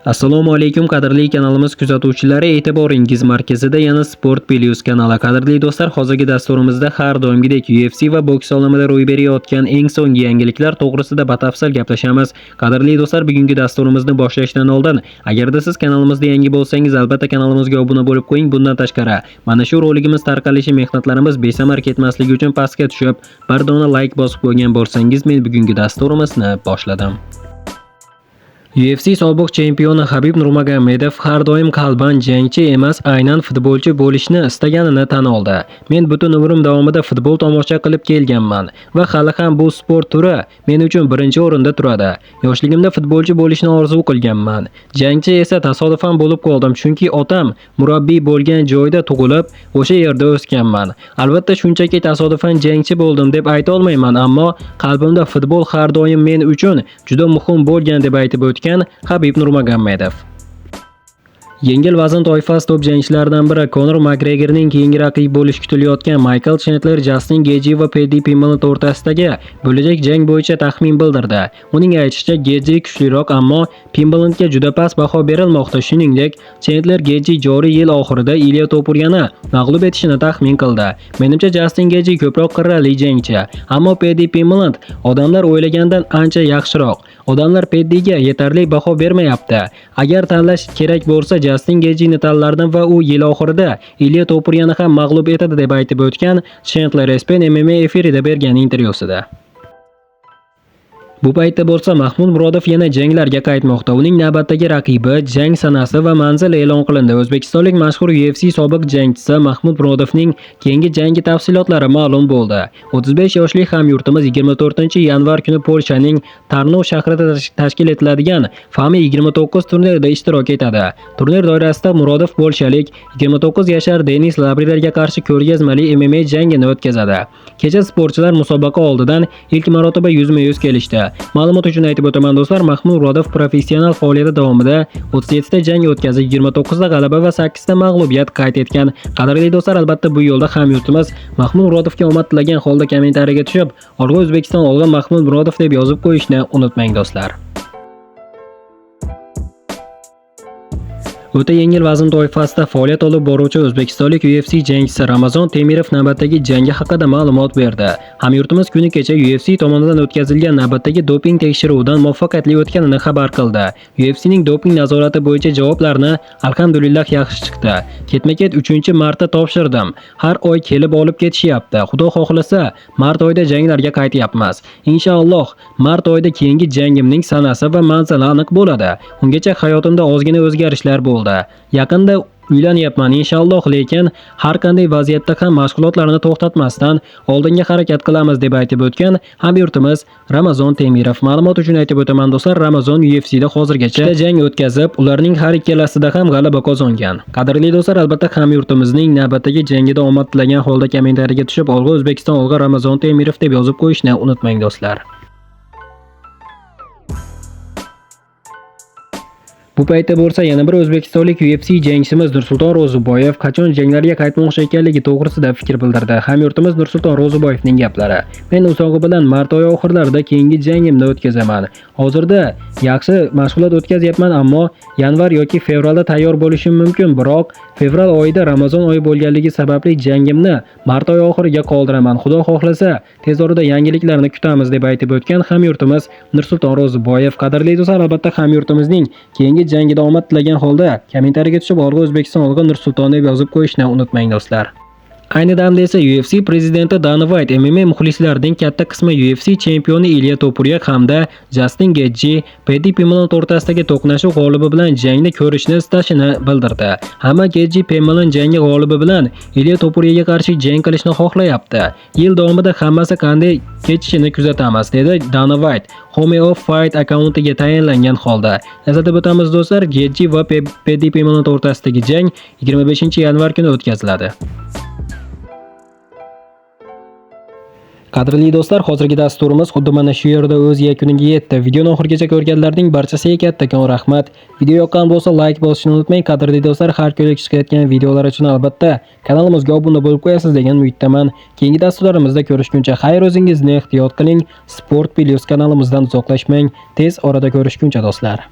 Assalomu alaykum qadrli kanalimiz kuzatuvchilari, e'tiboringiz markazida yana Sport Plus kanali. Qadrli do'stlar, hozirgi dasturimizda har doimgidek UFC va boks olamida ro'y berayotgan eng so'nggi yangiliklar to'g'risida batafsil gaplashamiz. Qadrli do'stlar, bugungi dasturimizni boshlashdan oldin, agarda siz kanalimizda yangi bo'lsangiz, albatta kanalimizga obuna bo'lib qo'ying. Bundan tashqari, mana shu roligimiz tarqalishi mehnatlarimiz besamar ketmasligi uchun pastga tushib, bir dona like bosib qo'ygan bo'lsangiz, men bugungi dasturimizni boshladim. UFC sobiq chempioni Habib Nurmagomedov har doim qalban jangchi emas, aynan futbolchi bo'lishni istaganini tan oldi. Men butun umrim davomida futbol tomosha qilib kelganman va hali ham bu sport turi men uchun birinchi o'rinda turadi. Yoshligimda futbolchi bo'lishni orzu qilganman. Jangchi esa tasodifan bo'lib qoldim, chunki otam murabbiy bo'lgan joyda tug'ilib, o'sha yerda o'sganman. Albatta shunchaki tasodifan jangchi bo'ldim deb ayta olmayman, ammo qalbimda futbol har doim men uchun juda muhim bo'lgan deb aytib o'tgan Habib Nurmagomedov. Yengil vazn toifasi top jangchilaridan biri Conor Makgregorning keyingi raqibi bo'lish kutilayotgan Michael Chandler Justin Gaethje va Paddy Pimblett o'rtasidagi bo'lajak jang bo'yicha taxmin bildirdi. Uning aytishicha, Gaethje kuchliroq, ammo Pimblettga juda past baho berilmoqda. Shuningdek, Chandler Gaethje joriy yil oxirida Ilya Topuryani mag'lub etishini taxmin qildi. Menimcha Justin Gaethje ko'proq qirrali jangchi, ammo Paddy Pimblett odamlar o'ylagandan ancha yaxshiroq. Odamlar Paddyga yetarli baho bermayapti. Agar tanlash kerak bo'lsa, Justin Gaethjeni tanlardim va u yil oxirida Ilya Topuryani ham mag'lub etadi deb aytib o'tgan Chandler ESPN MMA efirida bergan intervyusida. Bu paytda bo'lsa Mahmud Murodov yana janglarga qaytmoqda. Uning navbatdagi raqibi, jang sanasi va manzili e'lon qilindi. O'zbekistonlik mashhur UFC sobiq jangchisi Mahmud Murodovning keyingi jangi tafsilotlari ma'lum bo'ldi. 35 yoshli hamyurtimiz 24-yanvar kuni Polshaning Tarnov shahrida tashkil etiladigan FAMI 29 turnirida ishtirok etadi. Turnir doirasida Murodov polshalik 29 yashar Denis Labrilerga qarshi ko'rgazmali MMA jangini o'tkazadi. Kecha sportchilar musobaqa oldidan ilk marotaba yuzma-yuz kelishdi. Ma'lumot uchun aytib o'taman do'stlar, Mahmud Murodov professional faoliyati davomida 37 ta jang o'tkazib, 29 ta g'alaba va 8 ta mag'lubiyat qayd etgan. Qadrli do'stlar, albatta bu yo'lda hamyurtimiz Mahmud Murodovga omad tilagan holda kommentariyaga tushib, "Olg'a O'zbekiston, olg'a Mahmud Murodov" deb yozib qo'yishni unutmang do'stlar. O'ta yengil vazn toifasida faoliyat olib boruvchi o'zbekistonlik UFC jangchisi Ramazon Temirov navbatdagi jangi haqida ma'lumot berdi. Hamyurtimiz kuni kecha UFC tomonidan o'tkazilgan navbatdagi doping tekshiruvidan muvaffaqiyatli o'tganini xabar qildi. UFC'ning doping nazorati bo'yicha javoblarni alhamdulillah yaxshi chiqdi. Ketma-ket 3-marta topshirdim. Har oy kelib olib ketishyapti. Xudo xohlasa, mart oyida janglarga qaytyapmiz. Inshaalloh, mart oyida keyingi jangimning sanasi va manzili aniq bo'ladi. Ungacha hayotimda ozgina o'zgarishlar bo'ldi. Yaqinda uylanyapman inshaalloh, lekin har qanday vaziyatda ham mashg'ulotlarni to'xtatmasdan oldinga harakat qilamiz deb aytib o'tgan hamyurtimiz Ramazon Temirov. Ma'lumot uchun aytib o'taman do'stlar, Ramazon UFC'da hozirgacha jang o'tkazib, ularning har ikkalasida ham g'alaba qozongan. Qadrli do'stlar, albatta hamyurtimizning navbatdagi jangida omad tilagan holda kommentariyaga tushib, "Olg'a O'zbekiston, olg'a Ramazon Temirov" deb yozib qo'yishni unutmang do'stlar. Bu paytda bo'lsa yana bir o'zbekistonlik UFC jangchimiz Nursulton Ro'ziboyev qachon janglarga qaytmoqchi ekanligi to'g'risida fikr bildirdi. Hamyurtimiz Nursulton Ro'ziboyevning gaplari: "Men Usog'i bilan mart oyi oxirlarida keyingi jangimni o'tkazaman. Hozirda yaxshi mashg'ulot o'tkazyapman, ammo yanvar yoki fevralda tayyor bo'lishim mumkin, biroq fevral oyida Ramazon oyi bo'lganligi sababli jangimni mart oyi oxiriga qoldiraman. Xudo xohlasa, tez orada yangiliklarni kutamiz" deb aytib o'tgan hamyurtimiz Nursulton Ro'ziboyev. Qadrli do'stlar, albatta hamyurtimizning keyingi jangida omad tilagan holda kommentariyaga tushib, "Olg'a O'zbekiston, olg'a Nursulton" deb yozib qo'yishni unutmang do'stlar. Ayni damda esa UFC prezidenti Dana White MMA muxlislarining katta qismi UFC chempioni Ilya Topuria hamda Justin Gaethje, Paddy Pimblett o'rtasidagi to'qnashuv g'olibi bilan jangni ko'rishni istashini bildirdi. Hamma Gaethje Pimblett jangi g'olibi bilan Ilya Topuriyaga qarshi jang qilishni xohlayapti. Yil davomida hammasi qanday kechishini kuzatamiz, dedi Dana White Home of Fight akkauntiga tayinlangan holda. Eslatib o'tamiz do'stlar, Gaethje va Paddy Pimblett o'rtasidagi jang 25-yanvar kuni o'tkaziladi. Qadrli do'stlar, hozirgi dasturimiz xuddi mana shu yerda o'z yakuniga yetdi. Videoni oxirigacha ko'rganlarning barchasiga kattakon rahmat. Video yoqqan bo'lsa like bosishni unutmang. Qadrli do'stlar, har kuni chiqayotgan videolar uchun albatta kanalimizga obuna bo'lib qo'yasiz degan umiddaman. Keyingi dasturlarimizda ko'rishguncha xayr, o'zingizni ehtiyot qiling. Sport Plus kanalimizdan uzoqlashmang. Tez orada ko'rishguncha do'stlar.